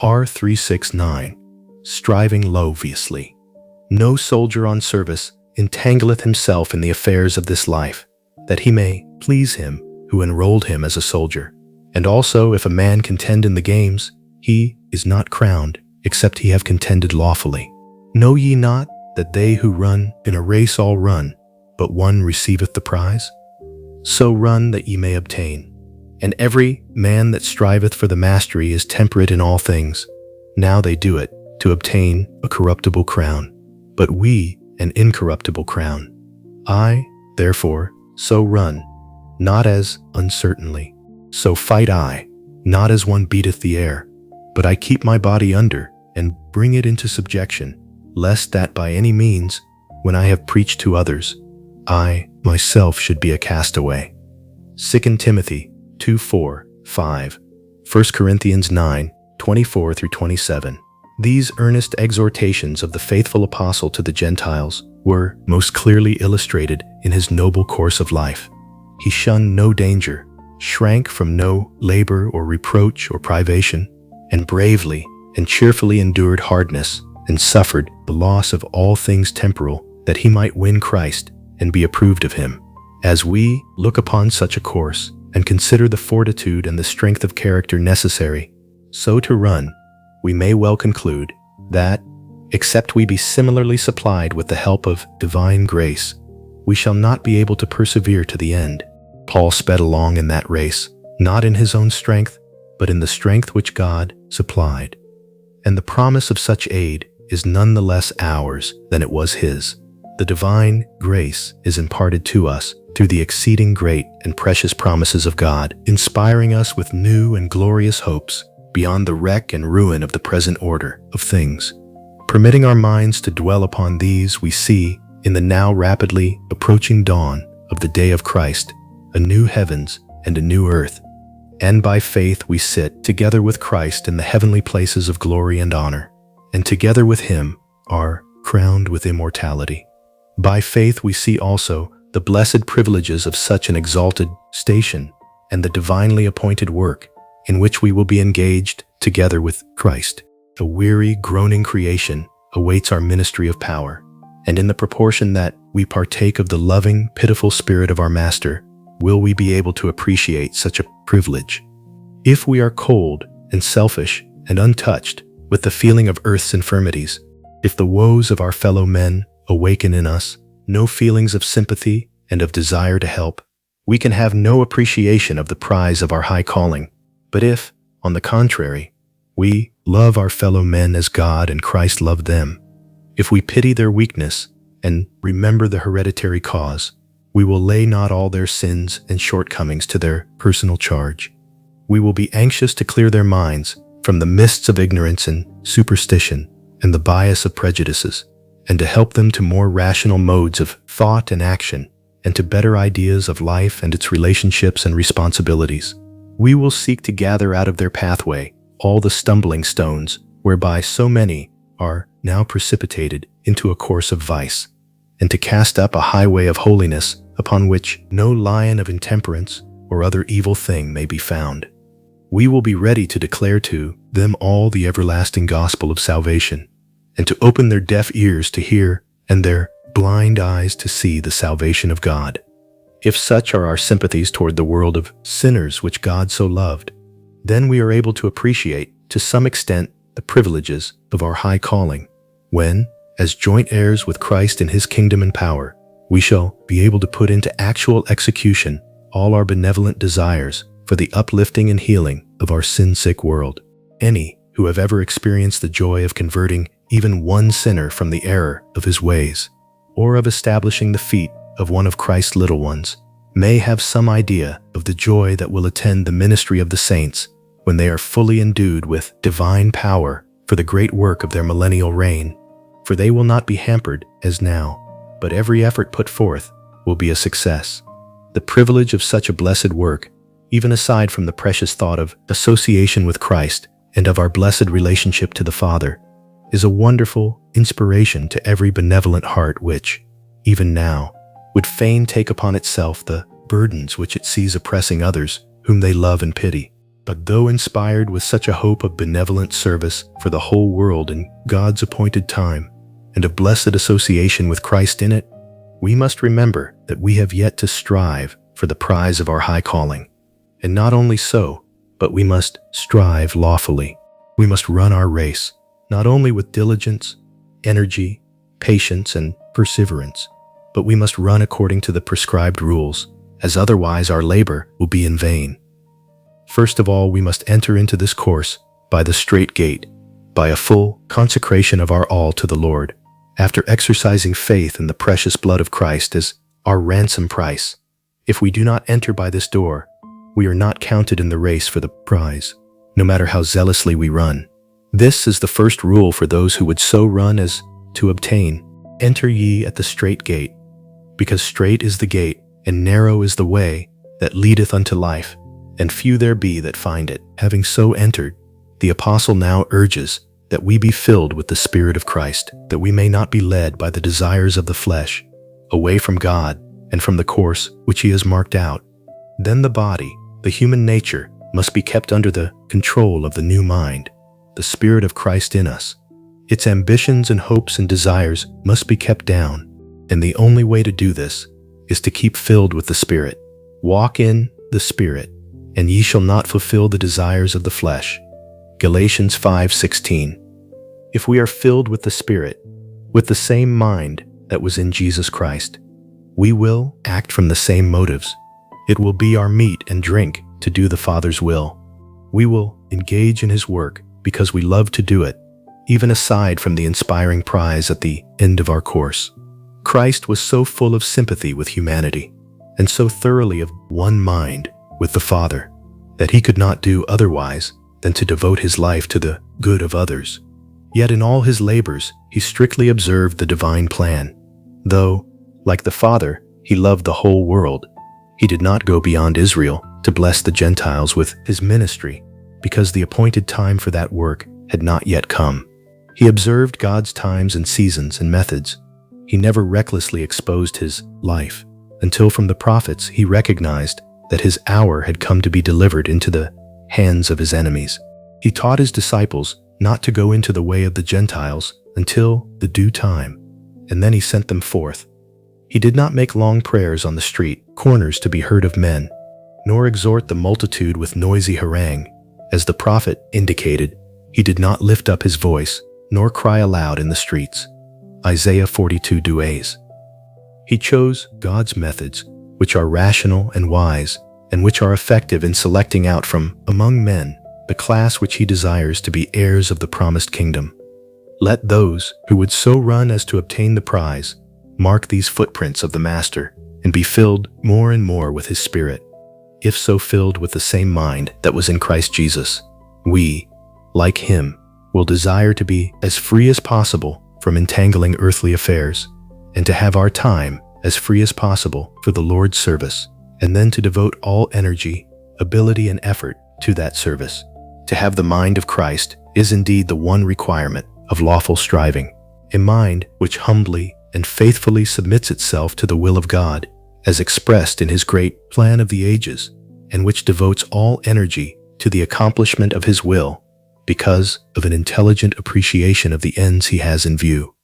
R3069, striving lowly. No soldier on service entangleth himself in the affairs of this life, that he may please him who enrolled him as a soldier. And also, if a man contend in the games, he is not crowned, except he have contended lawfully. Know ye not that they who run in a race all run, but one receiveth the prize? So run that ye may obtain. And every man that striveth for the mastery is temperate in all things. Now they do it to obtain a corruptible crown, but we an incorruptible crown. I, therefore, so run, not as uncertainly. So fight I, not as one beateth the air, but I keep my body under and bring it into subjection, lest that by any means, when I have preached to others, I myself should be a castaway. 2 Timothy 2:4, 5, 1 Corinthians 9:24-27. These earnest exhortations of the faithful apostle to the Gentiles were most clearly illustrated in his noble course of life. He shunned no danger, shrank from no labor or reproach or privation, and bravely and cheerfully endured hardness and suffered the loss of all things temporal, that he might win Christ and be approved of him. As we look upon such a course and consider the fortitude and the strength of character necessary so to run, we may well conclude that, except we be similarly supplied with the help of divine grace, we shall not be able to persevere to the end. Paul sped along in that race, not in his own strength, but in the strength which God supplied. And the promise of such aid is none the less ours than it was his. The divine grace is imparted to us through the exceeding great and precious promises of God, inspiring us with new and glorious hopes beyond the wreck and ruin of the present order of things. Permitting our minds to dwell upon these, we see, in the now rapidly approaching dawn of the day of Christ, a new heavens and a new earth. And by faith we sit together with Christ in the heavenly places of glory and honor, and together with him are crowned with immortality. By faith we see also the blessed privileges of such an exalted station and the divinely appointed work in which we will be engaged together with Christ. A weary, groaning creation awaits our ministry of power, and in the proportion that we partake of the loving, pitiful spirit of our Master, will we be able to appreciate such a privilege. If we are cold and selfish and untouched with the feeling of earth's infirmities, if the woes of our fellow men awaken in us no feelings of sympathy and of desire to help, we can have no appreciation of the prize of our high calling. But if, on the contrary, we love our fellow men as God and Christ loved them, if we pity their weakness and remember the hereditary cause, we will lay not all their sins and shortcomings to their personal charge. We will be anxious to clear their minds from the mists of ignorance and superstition and the bias of prejudices, and to help them to more rational modes of thought and action, and to better ideas of life and its relationships and responsibilities. We will seek to gather out of their pathway all the stumbling stones whereby so many are now precipitated into a course of vice, and to cast up a highway of holiness upon which no lion of intemperance or other evil thing may be found. We will be ready to declare to them all the everlasting gospel of salvation, and to open their deaf ears to hear and their blind eyes to see the salvation of God. If such are our sympathies toward the world of sinners which God so loved, then we are able to appreciate, to some extent, the privileges of our high calling, when, as joint heirs with Christ in his kingdom and power, we shall be able to put into actual execution all our benevolent desires for the uplifting and healing of our sin-sick world. Any who have ever experienced the joy of converting even one sinner from the error of his ways, or of establishing the feet of one of Christ's little ones, may have some idea of the joy that will attend the ministry of the saints when they are fully endued with divine power for the great work of their millennial reign. For they will not be hampered as now, but every effort put forth will be a success. The privilege of such a blessed work, even aside from the precious thought of association with Christ and of our blessed relationship to the Father, is a wonderful inspiration to every benevolent heart which, even now, would fain take upon itself the burdens which it sees oppressing others whom they love and pity. But though inspired with such a hope of benevolent service for the whole world in God's appointed time, and of blessed association with Christ in it, we must remember that we have yet to strive for the prize of our high calling. And not only so, but we must strive lawfully. We must run our race, not only with diligence, energy, patience, and perseverance, but we must run according to the prescribed rules, as otherwise our labor will be in vain. First of all, we must enter into this course by the strait gate, by a full consecration of our all to the Lord, after exercising faith in the precious blood of Christ as our ransom price. If we do not enter by this door, we are not counted in the race for the prize, no matter how zealously we run. This is the first rule for those who would so run as to obtain. Enter ye at the strait gate, because strait is the gate, and narrow is the way that leadeth unto life, and few there be that find it. Having so entered, the apostle now urges that we be filled with the Spirit of Christ, that we may not be led by the desires of the flesh, away from God and from the course which he has marked out. Then the body, the human nature, must be kept under the control of the new mind, the Spirit of Christ in us. Its ambitions and hopes and desires must be kept down, and the only way to do this is to keep filled with the Spirit. Walk in the Spirit, and ye shall not fulfill the desires of the flesh. Galatians 5:16. If we are filled with the Spirit, with the same mind that was in Jesus Christ, we will act from the same motives. It will be our meat and drink to do the Father's will. We will engage in his work because we love to do it, even aside from the inspiring prize at the end of our course. Christ was so full of sympathy with humanity, and so thoroughly of one mind with the Father, that he could not do otherwise than to devote his life to the good of others. Yet in all his labors, he strictly observed the divine plan. Though, like the Father, he loved the whole world, he did not go beyond Israel to bless the Gentiles with his ministry, because the appointed time for that work had not yet come. He observed God's times and seasons and methods. He never recklessly exposed his life, until from the prophets he recognized that his hour had come to be delivered into the hands of his enemies. He taught his disciples not to go into the way of the Gentiles until the due time, and then he sent them forth. He did not make long prayers on the street corners to be heard of men, nor exhort the multitude with noisy harangue. As the prophet indicated, he did not lift up his voice, nor cry aloud in the streets. Isaiah 42:2. He chose God's methods, which are rational and wise, and which are effective in selecting out from among men the class which he desires to be heirs of the promised kingdom. Let those who would so run as to obtain the prize mark these footprints of the Master and be filled more and more with his Spirit. If so filled with the same mind that was in Christ Jesus, we, like him, will desire to be as free as possible from entangling earthly affairs, and to have our time as free as possible for the Lord's service, and then to devote all energy, ability, and effort to that service. To have the mind of Christ is indeed the one requirement of lawful striving, a mind which humbly and faithfully submits itself to the will of God, as expressed in his great plan of the ages, and which devotes all energy to the accomplishment of his will because of an intelligent appreciation of the ends he has in view.